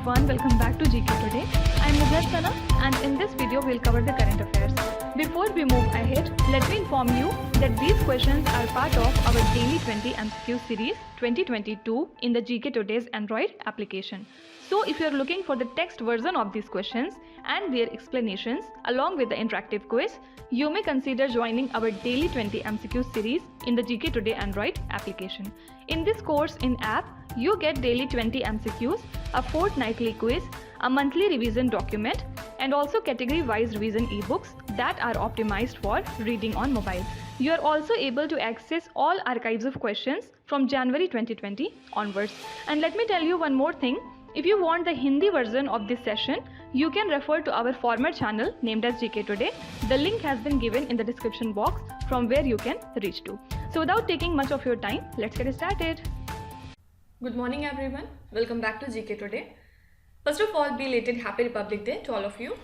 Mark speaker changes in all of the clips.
Speaker 1: everyone, welcome back to GK Today. I am Sana and in this video we'll cover the current affairs. Before we move ahead, let me inform you that these questions are part of our Daily 20 MCQ series 2022 in the GK Today's Android application. So if you are looking for the text version of these questions and their explanations along with the interactive quiz, you may consider joining our Daily 20 MCQ series in the GK Today Android application. In this course in app, you get daily 20 MCQs, a fortnightly quiz, a monthly revision document, and also category-wise revision e-books that are optimized for reading on mobile. You are also able to access all archives of questions from January 2020 onwards. And let me tell you one more thing. If you want the Hindi version of this session, you can refer to our former channel named as GK Today. The link has been given in the description box from where you can reach to. So without taking much of your time, let's get started.
Speaker 2: Good morning everyone. Welcome back to GK Today. First of all, belated Happy Republic Day to all of you.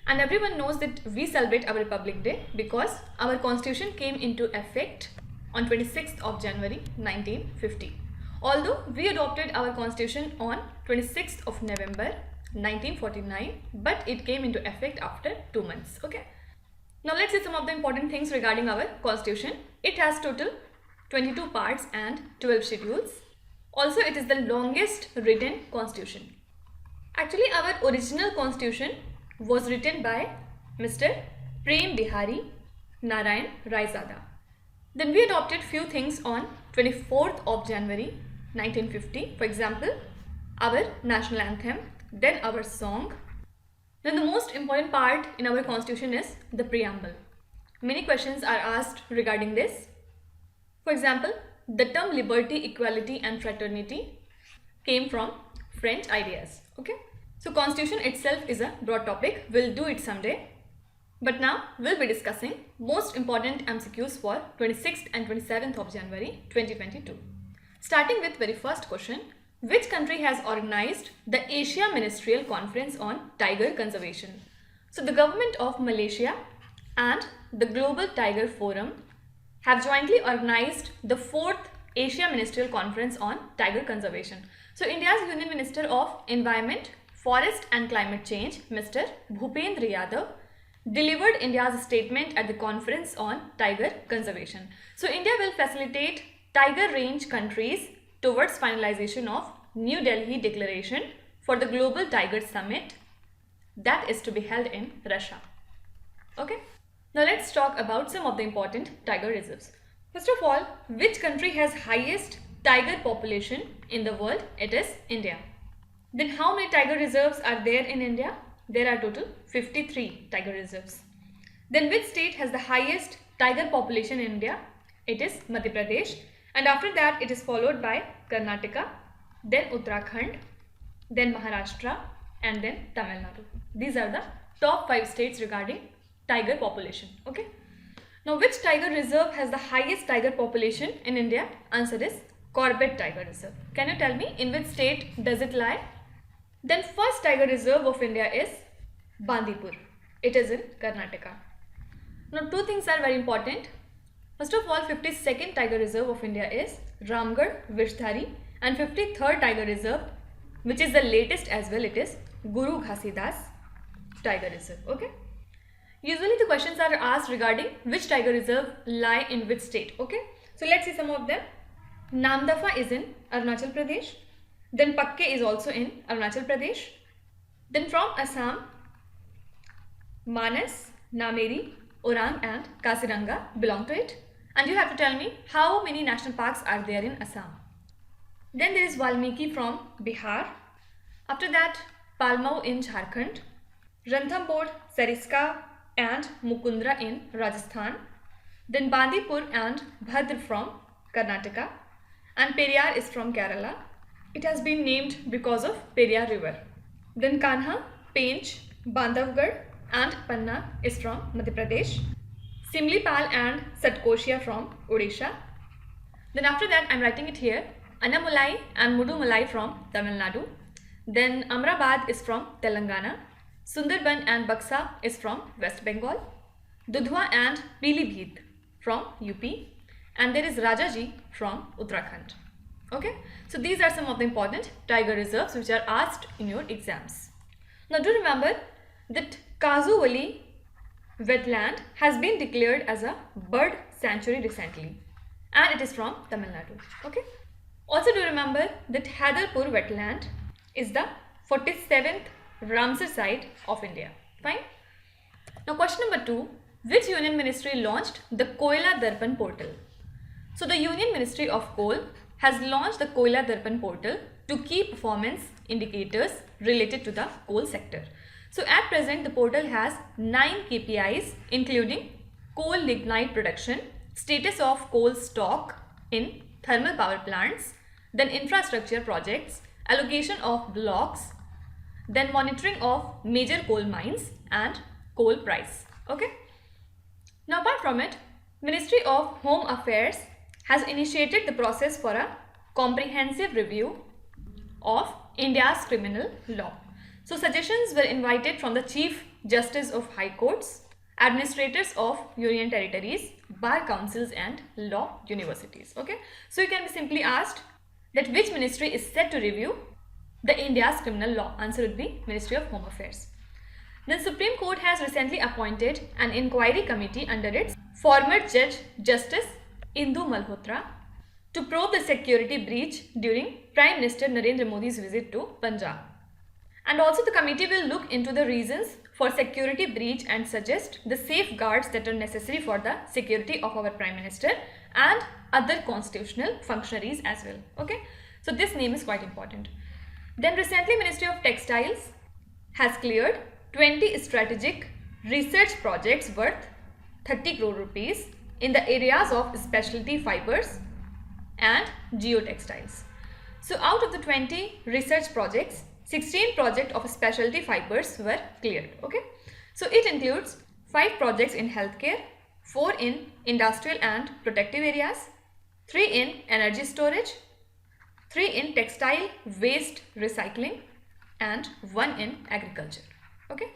Speaker 2: And everyone knows that we celebrate our Republic Day because our constitution came into effect on 26th of January 1950. Although we adopted our constitution on 26th of November 1949, but it came into effect after 2 months. Okay. Now let's see some of the important things regarding our constitution. It has total 22 parts and 12 schedules. Also, it is the longest written constitution. Actually, our original constitution was written by Mr. Prem Bihari Narayan Raizada. Then we adopted few things on 24th of January 1950. For example, our national anthem, then our song. Then the most important part in our constitution is the preamble. Many questions are asked regarding this. For example, the term liberty, equality and fraternity came from French ideas. Okay. So constitution itself is a broad topic. We'll do it someday. But now we'll be discussing most important MCQs for 26th and 27th of January 2022. Starting with very first question. Which country has organized the Asia Ministerial Conference on Tiger Conservation? So the government of Malaysia and the Global Tiger Forum have jointly organized the 4th Asia Ministerial Conference on Tiger Conservation. So India's Union Minister of Environment, Forest and Climate Change, Mr. Bhupendra Yadav, delivered India's statement at the conference on tiger conservation. So India will facilitate tiger range countries towards finalization of New Delhi Declaration for the Global Tiger Summit that is to be held in Russia. Okay. Now let's talk about some of the important tiger reserves. First of all, which country has highest tiger population in the world? It is India. Then how many tiger reserves are there in India? There are total 53 tiger reserves. Then which state has the highest tiger population in India? It is Madhya Pradesh. And after that it is followed by Karnataka, then Uttarakhand, then Maharashtra and then Tamil Nadu. These are the top 5 states regarding tiger population. Okay. Now which tiger reserve has the highest tiger population in India? Answer is Corbett Tiger Reserve. Can you tell me in which state does it lie? Then first tiger reserve of India is Bandipur. It is in Karnataka. Now two things are very important. First of all, 52nd tiger reserve of India is Ramgarh Vishdhari, and 53rd tiger reserve, which is the latest as well, it is Guru Ghasidas Tiger Reserve. Okay. Usually the questions are asked regarding which tiger reserve lie in which state. Okay. So let's see some of them. Namdafa is in Arunachal Pradesh. Then Pakke is also in Arunachal Pradesh. Then from Assam, Manas, Nameri, Orang and Kaziranga belong to it. And you have to tell me how many national parks are there in Assam. Then there is Valmiki from Bihar. After that, Palmau in Jharkhand, Ranthambore, Sariska and Mukundra in Rajasthan. Then Bandipur and Bhadra from Karnataka. And Periyar is from Kerala. It has been named because of Periyar River. Then Kanha, Pench, Bandhavgarh and Panna is from Madhya Pradesh. Simlipal and Satkoshia from Odisha. Then after that I am writing it here. Anamulai and Mudumalai from Tamil Nadu. Then Amrabad is from Telangana. Sundarban and Baksa is from West Bengal. Dudhwa and Pilibhit from UP. And there is Rajaji from Uttarakhand. Okay, so these are some of the important tiger reserves which are asked in your exams. Now do remember that Kazuvali wetland has been declared as a bird sanctuary recently, and it is from Tamil Nadu. Okay. Also do remember that Haidarpur wetland is the 47th Ramsar site of India. Fine. Now question number 2. Which union ministry launched the Koyla Darpan portal? So the Union Ministry of Coal has launched the Koyla Darpan portal to key performance indicators related to the coal sector. So at present the portal has 9 KPIs including coal lignite production, status of coal stock in thermal power plants, then infrastructure projects, allocation of blocks, then monitoring of major coal mines and coal price. Okay. Now apart from it, Ministry of Home Affairs has initiated the process for a comprehensive review of India's criminal law. So suggestions were invited from the Chief Justice of High Courts, administrators of Union Territories, bar councils and law universities. Okay. So you can be simply asked that which ministry is set to review the India's criminal law. Answer would be Ministry of Home Affairs. The Supreme Court has recently appointed an inquiry committee under its former Judge Justice Indu Malhotra to probe the security breach during Prime Minister Narendra Modi's visit to Punjab. And also the committee will look into the reasons for security breach and suggest the safeguards that are necessary for the security of our Prime Minister and other constitutional functionaries as well. Okay, so this name is quite important. Then recently Ministry of Textiles has cleared 20 strategic research projects worth 30 crore rupees in the areas of specialty fibers and geotextiles. So out of the 20 research projects, 16 projects of specialty fibers were cleared. Okay, so it includes 5 projects in healthcare, 4 in industrial and protective areas, 3 in energy storage, 3 in textile waste recycling and 1 in agriculture. Okay.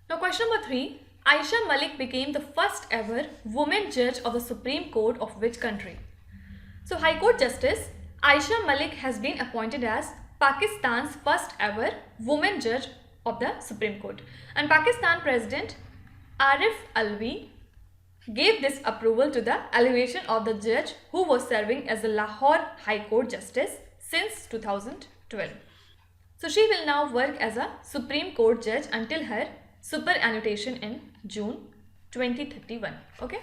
Speaker 2: Now question number 3. Ayesha Malik became the first ever woman judge of the Supreme Court of which country? So High Court Justice Ayesha Malik has been appointed as Pakistan's first ever woman judge of the Supreme Court, and Pakistan President Arif Alvi gave this approval to the elevation of the judge who was serving as the Lahore High Court Justice since 2012. So she will now work as a Supreme Court judge until her superannuation in June 2031. Okay.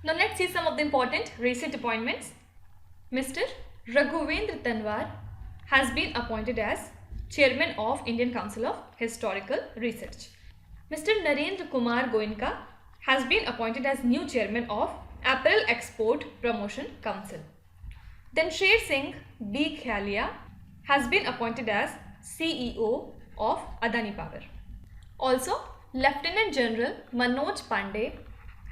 Speaker 2: Now let's see some of the important recent appointments. Mr. Raghuvendra Tanwar has been appointed as Chairman of Indian Council of Historical Research. Mr. Narendra Kumar Goenka has been appointed as new Chairman of Apparel Export Promotion Council. Then Sher Singh B. Khalia has been appointed as CEO of Adani Power. Also, Lieutenant General Manoj Pandey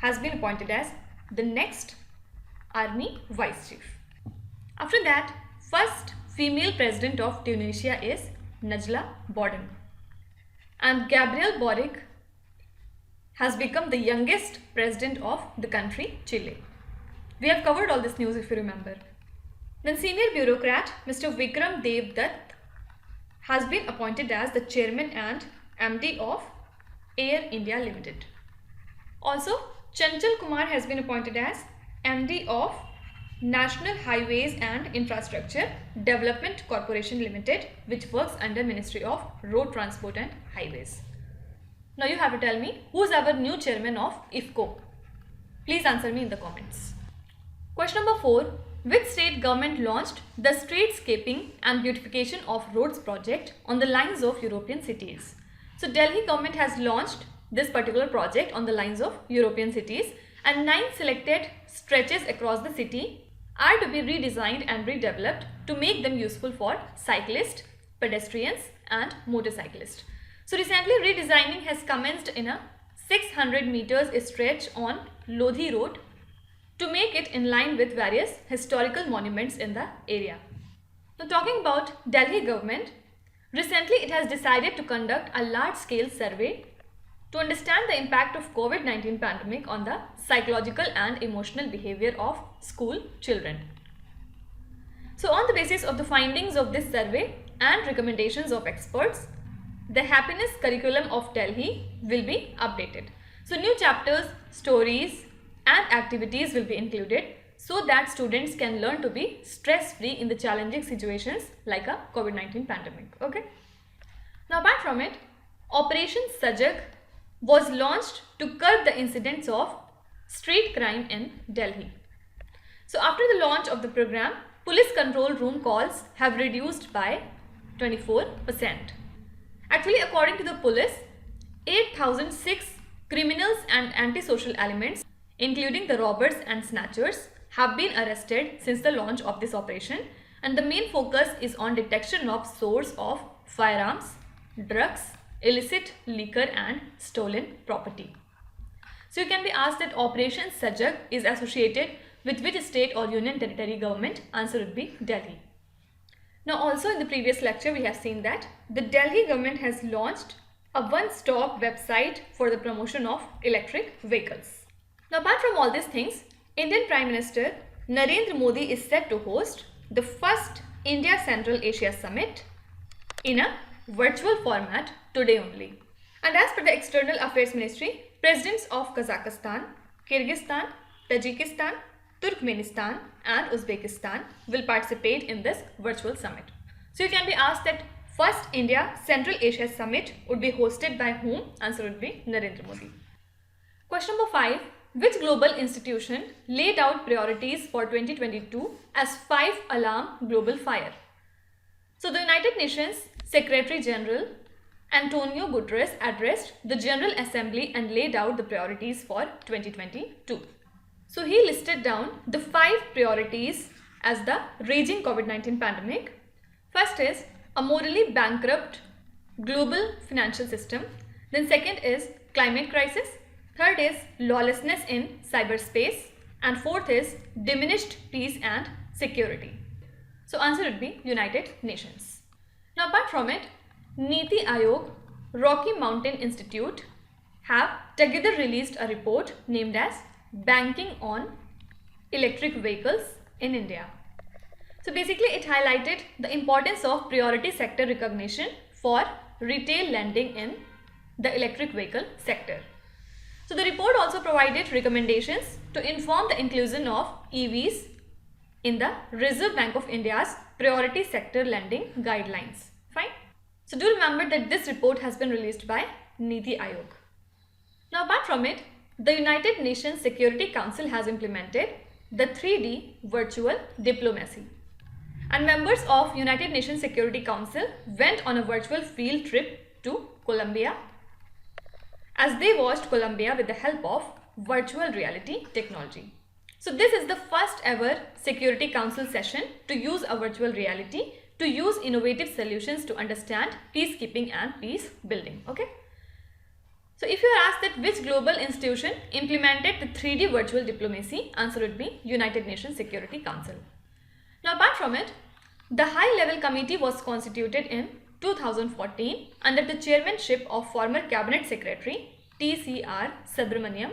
Speaker 2: has been appointed as the next Army Vice Chief. After that, first female President of Tunisia is Najla Bouden. And Gabriel Boric has become the youngest president of the country, Chile. We have covered all this news if you remember. Then senior bureaucrat Mr. Vikram Dev Dutt has been appointed as the chairman and MD of Air India Limited. Also, Chanchal Kumar has been appointed as MD of National Highways and Infrastructure Development Corporation Limited, which works under Ministry of Road Transport and Highways. Now you have to tell me who is our new chairman of IFCO. Please answer me in the comments. Question number 4. Which state government launched the Streetscaping and Beautification of Roads project on the lines of European cities? So Delhi government has launched this particular project on the lines of European cities, and 9 selected stretches across the city are to be redesigned and redeveloped to make them useful for cyclists, pedestrians and motorcyclists. So recently redesigning has commenced in a 600 meters stretch on Lodhi Road to make it in line with various historical monuments in the area. Now talking about Delhi government, recently it has decided to conduct a large-scale survey to understand the impact of COVID-19 pandemic on the psychological and emotional behavior of school children. So So on the basis of the findings of this survey and recommendations of experts, the happiness curriculum of Delhi will be updated. So new chapters, stories and activities will be included so that students can learn to be stress-free in the challenging situations like a COVID-19 pandemic. Okay. Now apart from it, Operation Sajag was launched to curb the incidents of street crime in Delhi. So after the launch of the program, police control room calls have reduced by 24%. Actually, according to the police, 8,006 criminals and antisocial elements, including the robbers and snatchers, have been arrested since the launch of this operation, and the main focus is on detection of source of firearms, drugs, illicit liquor and stolen property. So you can be asked that Operation Sajag is associated with which state or union territory government? Answer would be Delhi. Now also in the previous lecture we have seen that the Delhi government has launched a one-stop website for the promotion of electric vehicles. Now apart from all these things, Indian Prime Minister Narendra Modi is set to host the first India Central Asia Summit in a virtual format today only. And as per the External Affairs Ministry, presidents of Kazakhstan, Kyrgyzstan, Tajikistan, Turkmenistan and Uzbekistan will participate in this virtual summit. So you can be asked that first India Central Asia Summit would be hosted by whom? Answer would be Narendra Modi. Question number 5. Which global institution laid out priorities for 2022 as 5-alarm global fire? So the United Nations Secretary General Antonio Guterres addressed the General Assembly and laid out the priorities for 2022. So he listed down the 5 priorities as the raging COVID-19 pandemic. First is a morally bankrupt global financial system. Then second is climate crisis. Third is lawlessness in cyberspace. And fourth is diminished peace and security. So answer would be United Nations. Now apart from it, Niti Aayog, Rocky Mountain Institute have together released a report named as Banking on Electric Vehicles in India. So basically it highlighted the importance of priority sector recognition for retail lending in the electric vehicle sector. So the report also provided recommendations to inform the inclusion of EVs in the Reserve Bank of India's priority sector lending guidelines. Fine. So do remember that this report has been released by Niti Aayog. Now apart from it, the United Nations Security Council has implemented the 3D virtual diplomacy. And members of United Nations Security Council went on a virtual field trip to Colombia as they watched Colombia with the help of virtual reality technology. So this is the first ever Security Council session to use a virtual reality to use innovative solutions to understand peacekeeping and peace building. Okay. So if you are asked that which global institution implemented the 3D virtual diplomacy, answer would be United Nations Security Council. Now apart from it, the high level committee was constituted in 2014 under the chairmanship of former Cabinet Secretary TCR Subramaniam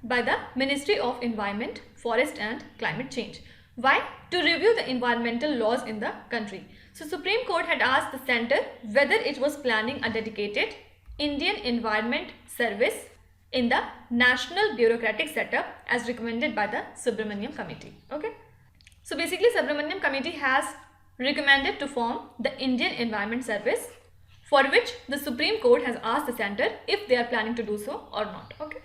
Speaker 2: by the Ministry of Environment, Forest and Climate Change. Why? To review the environmental laws in the country. So Supreme Court had asked the centre whether it was planning a dedicated Indian Environment Service in the National Bureaucratic Setup as recommended by the Subramaniam Committee. Okay. So basically Subramaniam Committee has recommended to form the Indian Environment Service, for which the Supreme Court has asked the centre if they are planning to do so or not. Okay.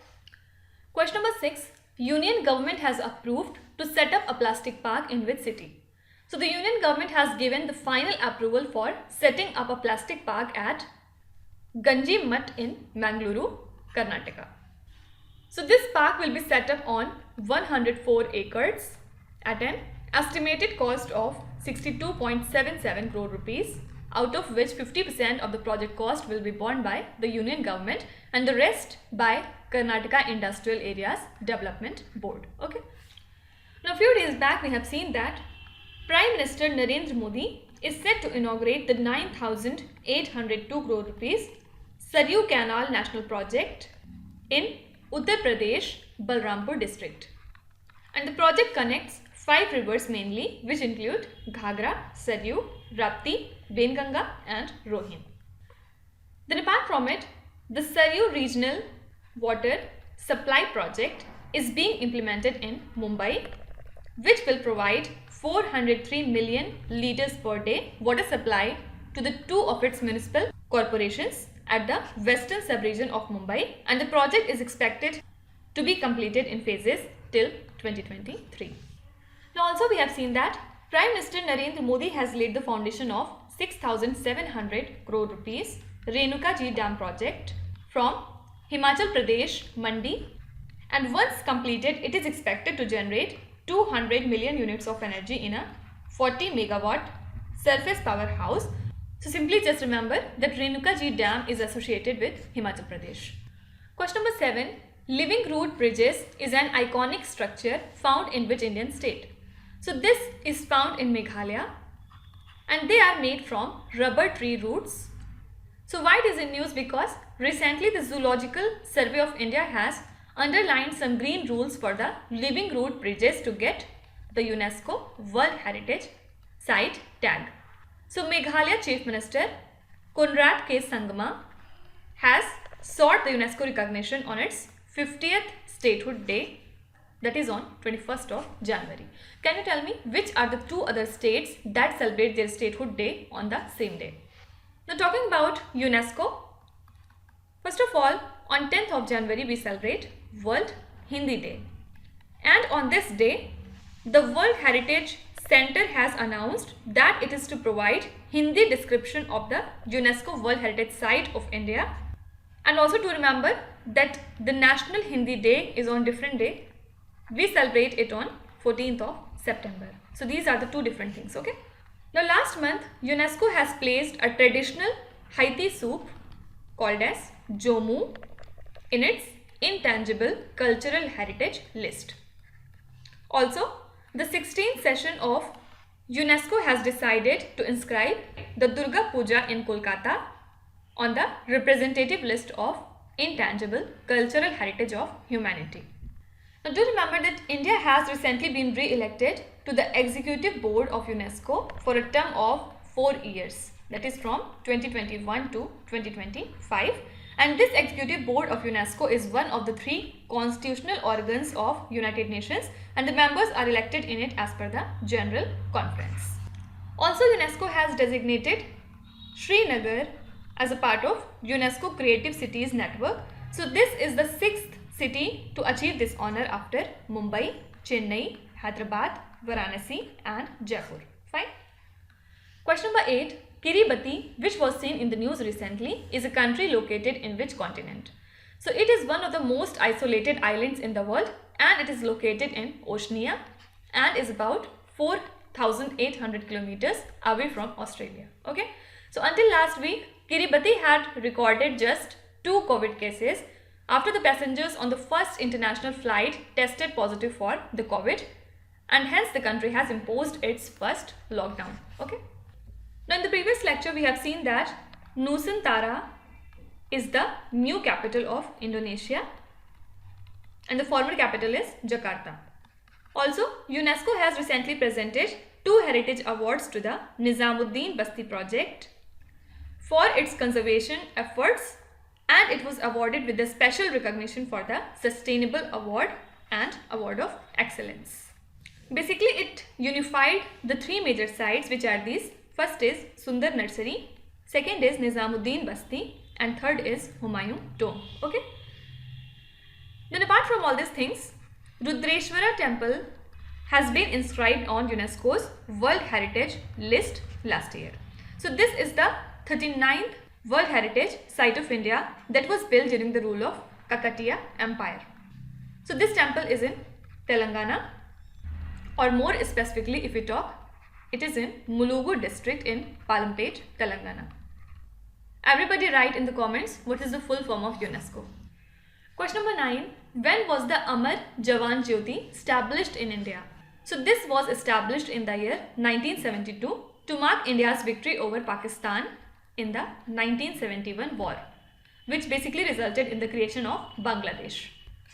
Speaker 2: Question number 6. Union government has approved to set up a plastic park in which city? So the Union government has given the final approval for setting up a plastic park at Ganji Mutt in Mangaluru, Karnataka. So this park will be set up on 104 acres at an estimated cost of 62.77 crore rupees, out of which 50% of the project cost will be borne by the Union government and the rest by Karnataka Industrial Areas Development Board. Okay. Now a few days back we have seen that Prime Minister Narendra Modi is set to inaugurate the 9,802 crore rupees Saryu Canal National Project in Uttar Pradesh, Balrampur district. And the project connects 5 rivers mainly, which include Ghagra, Saryu, Rapti, Benganga and Rohin. Then apart from it, the Saryu Regional Water Supply Project is being implemented in Mumbai, which will provide 403 million litres per day water supply to the 2 of its municipal corporations at the western sub-region of Mumbai, and the project is expected to be completed in phases till 2023. Now also we have seen that Prime Minister Narendra Modi has laid the foundation of 6,700 crore rupees Renuka Ji Dam project from Himachal Pradesh, Mandi, and once completed it is expected to generate 200 million units of energy in a 40 megawatt surface powerhouse. So simply just remember that Renuka Ji Dam is associated with Himachal Pradesh. Question number 7. Living root bridges is an iconic structure found in which Indian state? So this is found in Meghalaya and they are made from rubber tree roots. So why it is in news? Because recently the Zoological Survey of India has underlined some green rules for the living root bridges to get the UNESCO World Heritage Site tag. So Meghalaya Chief Minister Conrad K. Sangma has sought the UNESCO recognition on its 50th statehood day, that is on 21st of January. Can you tell me which are the 2 other states that celebrate their statehood day on the same day? Now talking about UNESCO, first of all, on 10th of January we celebrate World Hindi Day, and on this day the World Heritage Center has announced that it is to provide Hindi description of the UNESCO World Heritage Site of India, and also to remember that the National Hindi Day is on different day. We celebrate it on 14th of September. So these are the 2 different things, okay? Now last month UNESCO has placed a traditional Haiti soup called as Jomu in its intangible cultural heritage list. Also, the 16th session of UNESCO has decided to inscribe the Durga Puja in Kolkata on the representative list of intangible cultural heritage of humanity. Now do remember that India has recently been re-elected to the Executive Board of UNESCO for a term of 4 years, that is from 2021 to 2025, and this Executive Board of UNESCO is one of the 3 constitutional organs of United Nations, and the members are elected in it as per the General Conference. Also UNESCO has designated Srinagar as a part of UNESCO Creative Cities Network. So this is the 6th city to achieve this honor after Mumbai, Chennai, Hyderabad, Varanasi and Jaipur. Fine. Question number 8. Kiribati, which was seen in the news recently, is a country located in which continent? So it is one of the most isolated islands in the world, and it is located in Oceania and is about 4,800 kilometers away from Australia. Okay. So until last week, Kiribati had recorded just 2 COVID cases after the passengers on the first international flight tested positive for the COVID, and hence the country has imposed its first lockdown. Okay. Now in the previous lecture we have seen that Nusantara is the new capital of Indonesia and the former capital is Jakarta. Also, UNESCO has recently presented 2 heritage awards to the Nizamuddin Basti project for its conservation efforts, and it was awarded with the special recognition for the Sustainable Award and Award of Excellence. Basically, it unified the 3 major sites, which are these. First is Sundar Nursery, second is Nizamuddin Basti, and third is Humayun Tomb. Okay. Then apart from all these things, Rudreshwara Temple has been inscribed on UNESCO's World Heritage List last year. So this is the 39th World Heritage Site of India that was built during the rule of Kakatiya Empire. So this temple is in Telangana, or more specifically if we talk, it is in Mulugu district in Palampet, Telangana. Everybody write in the comments what is the full form of UNESCO. Question number 9. When was the Amar Jawan Jyoti established in India? So this was established in the year 1972 to mark India's victory over Pakistan in the 1971 war, which basically resulted in the creation of Bangladesh.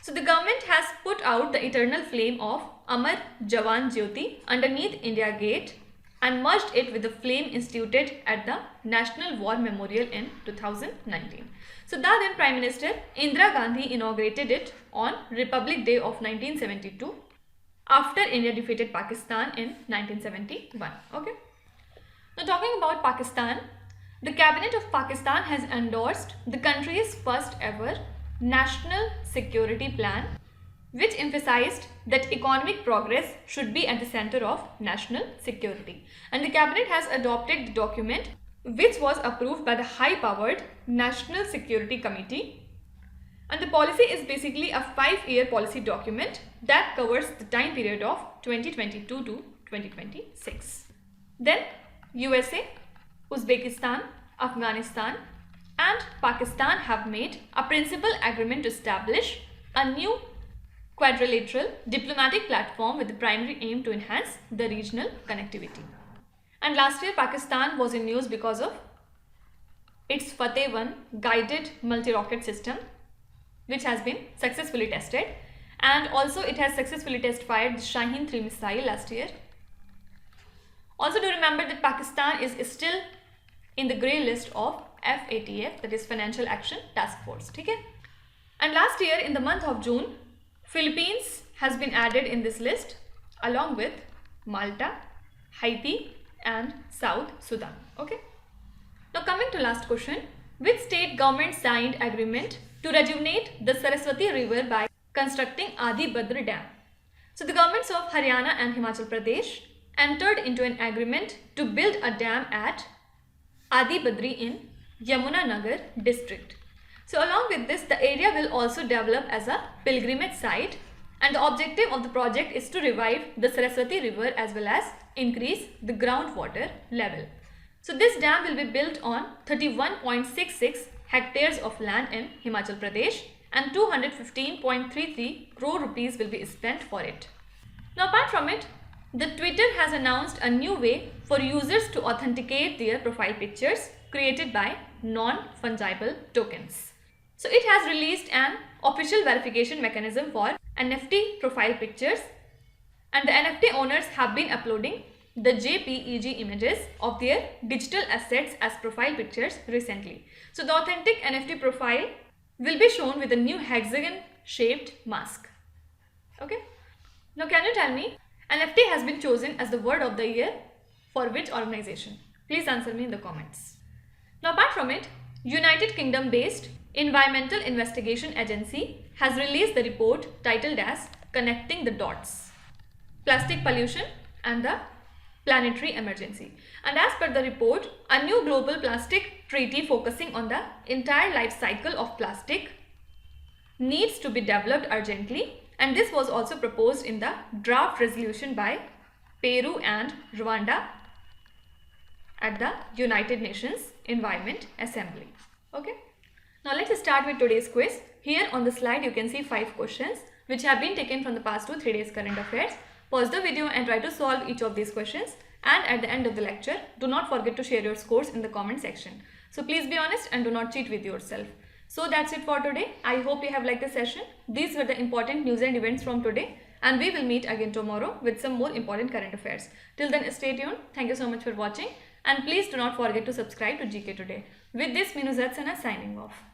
Speaker 2: So the government has put out the eternal flame of Amar Jawan Jyoti underneath India Gate and merged it with the flame instituted at the National War Memorial in 2019. So the then Prime Minister Indira Gandhi inaugurated it on Republic Day of 1972 after India defeated Pakistan in 1971. Okay. Now talking about Pakistan, the Cabinet of Pakistan has endorsed the country's first ever National Security Plan, which emphasized that economic progress should be at the center of national security. And the Cabinet has adopted the document, which was approved by the high-powered National Security Committee. And the policy is basically a 5-year policy document that covers the time period of 2022 to 2026. Then USA, Uzbekistan, Afghanistan and Pakistan have made a principal agreement to establish a new quadrilateral diplomatic platform with the primary aim to enhance the regional connectivity. And last year Pakistan was in news because of its Fateh-1 guided multi-rocket system, which has been successfully tested, and also it has successfully test-fired the Shaheen 3 missile last year. Also do remember that Pakistan is still in the grey list of FATF, that is Financial Action Task Force. Okay? And last year in the month of June, Philippines has been added in this list along with Malta, Haiti and South Sudan. Okay? Now coming to last question, which state government signed agreement to rejuvenate the Saraswati River by constructing Adi Badra Dam? So the governments of Haryana and Himachal Pradesh entered into an agreement to build a dam at Adi Badri in Yamuna Nagar district. So along with this, the area will also develop as a pilgrimage site, and the objective of the project is to revive the Saraswati River as well as increase the groundwater level. So this dam will be built on 31.66 hectares of land in Himachal Pradesh and 215.33 crore rupees will be spent for it. Now apart from it, the Twitter has announced a new way for users to authenticate their profile pictures created by non-fungible tokens. So it has released an official verification mechanism for NFT profile pictures, and the NFT owners have been uploading the JPEG images of their digital assets as profile pictures recently. So the authentic NFT profile will be shown with a new hexagon shaped mask. Okay. Now can you tell me, NFT has been chosen as the word of the year for which organization? Please answer me in the comments. Now apart from it, United Kingdom based Environmental Investigation Agency has released the report titled as Connecting the Dots, Plastic Pollution and the Planetary Emergency. And as per the report, a new global plastic treaty focusing on the entire life cycle of plastic needs to be developed urgently, and this was also proposed in the draft resolution by Peru and Rwanda at the United Nations Environment Assembly. Okay. Now let's start with today's quiz. Here on the slide you can see 5 questions which have been taken from the past 2-3 days current affairs. Pause the video and try to solve each of these questions, and at the end of the lecture do not forget to share your scores in the comment section. So please be honest and do not cheat with yourself. So that's it for today. I hope you have liked the session. These were the important news and events from today, and we will meet again tomorrow with some more important current affairs. Till then, stay tuned. Thank you so much for watching, and please do not forget to subscribe to GK Today. With this, Minuzat Sana signing off.